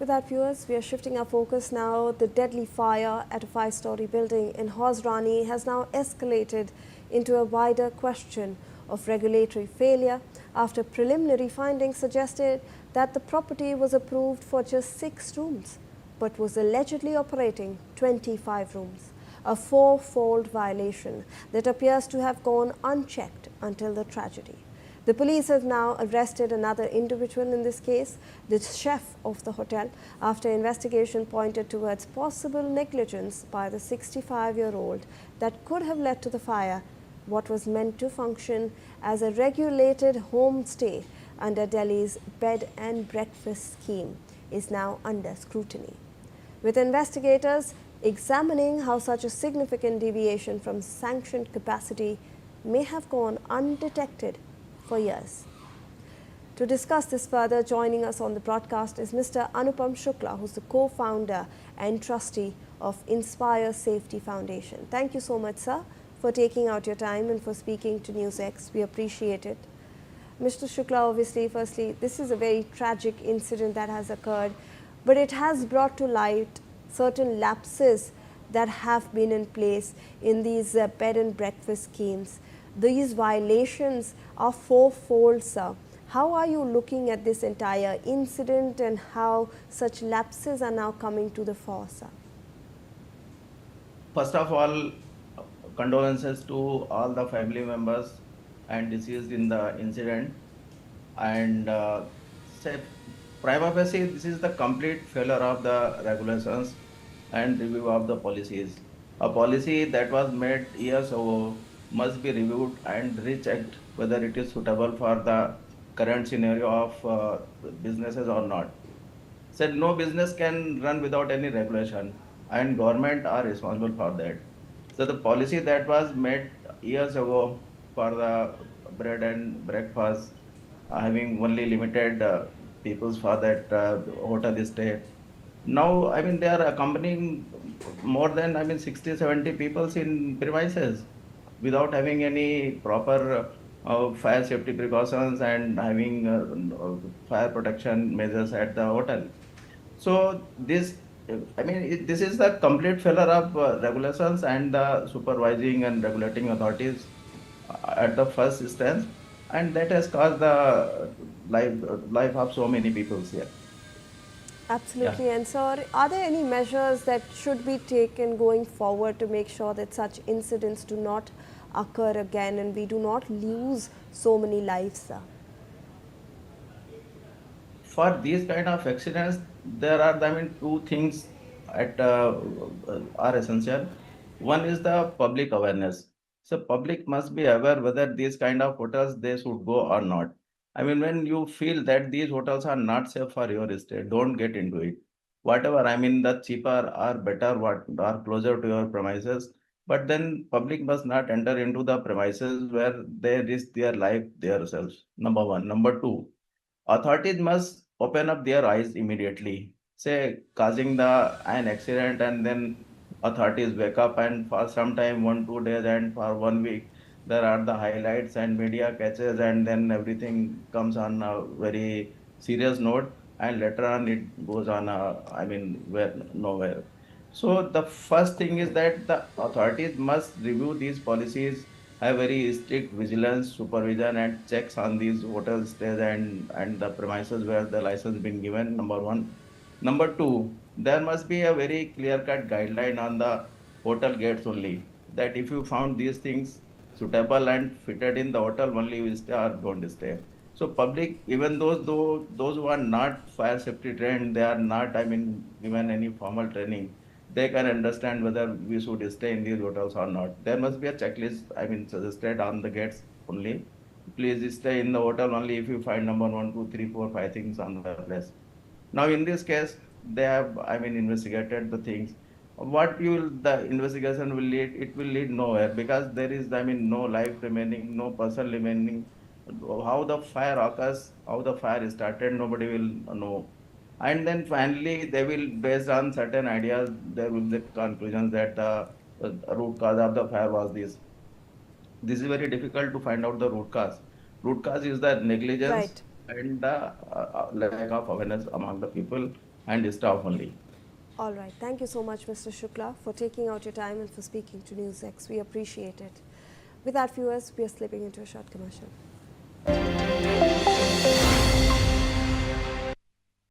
With that, viewers, we are shifting our focus now. The deadly fire at a 5-story building in Hauz Rani has now escalated into a wider question of regulatory failure after preliminary findings suggested that the property was approved for just 6 rooms but was allegedly operating 25 rooms, a four-fold violation that appears to have gone unchecked until the tragedy. The police have now arrested another individual in this case, the chef of the hotel, after investigation pointed towards possible negligence by the 65-year-old that could have led to the fire. What was meant to function as a regulated homestay under Delhi's bed and breakfast scheme is now under scrutiny, with investigators examining how such a significant deviation from sanctioned capacity may have gone undetected for years. To discuss this further, joining us on the broadcast is Mr. Anupam Shukla, who's the co-founder and trustee of Inspire Safety Foundation. Thank you so much, sir, for taking out your time and for speaking to NewsX. We appreciate it. Mr. Shukla, obviously, firstly, this is a very tragic incident that has occurred, but it has brought to light certain lapses that have been in place in these bed and breakfast schemes. These violations are fourfold, sir. How are you looking at this entire incident and how such lapses are now coming to the fore, sir? First of all, condolences to all the family members and deceased in the incident. And say, prima facie, this is the complete failure of the regulations and review of the policies. A policy that was made years ago must be reviewed and rechecked whether it is suitable for the current scenario of businesses or not. Said no business can run without any regulation, and government are responsible for that. So the policy that was made years ago for the bread and breakfast, having only limited peoples for that hotel stay. Now, I mean, they are accompanying more than, 60, 70 peoples in premises without having any proper fire safety precautions and having fire protection measures at the hotel. So this, this is the complete failure of regulations and the supervising and regulating authorities at the first instance, and that has caused the life of so many people here. Yeah. Absolutely. And sir, are there any measures that should be taken going forward to make sure that such incidents do not occur again and we do not lose so many lives, sir? For these kind of accidents, there are, two things at are essential. One is the public awareness. So public must be aware whether these kind of hotels they should go or not. I mean, when you feel that these hotels are not safe for your stay, don't get into it. Whatever, the cheaper or better, what are closer to your premises. But then public must not enter into the premises where they risk their life themselves. Number one. Number two, authorities must open up their eyes immediately, say causing an accident, and then authorities wake up and for some time, 1 2 days and for 1 week, there are the highlights and media catches, and then everything comes on a very serious note, and later on it goes on where nowhere. So the first thing is that the authorities must review these policies, have very strict vigilance, supervision, and checks on these hotel stays and the premises where the license been given. Number one. Number two, there must be a very clear-cut guideline on the hotel gates only. That if you found these things suitable and fitted in the hotel, only you stay or don't stay. So public, even those who are not fire safety trained, they are not, given any formal training, they can understand whether we should stay in these hotels or not. There must be a checklist, suggested on the gates only. Please stay in the hotel only if you find number one, two, three, four, five things on the place. Now, in this case, they have, investigated the things. What you will, the investigation will lead, it will lead nowhere because there is, no life remaining, no person remaining. How the fire occurs, how the fire started, nobody will know. And then finally, they will, based on certain ideas, there will be conclusions that the root cause of the fire was this. This is very difficult to find out the root cause. Root cause is the negligence Right. and the lack of awareness among the people and staff only. All right. Thank you so much, Mr. Shukla, for taking out your time and for speaking to NewsX. We appreciate it. With that, viewers, we are slipping into a short commercial.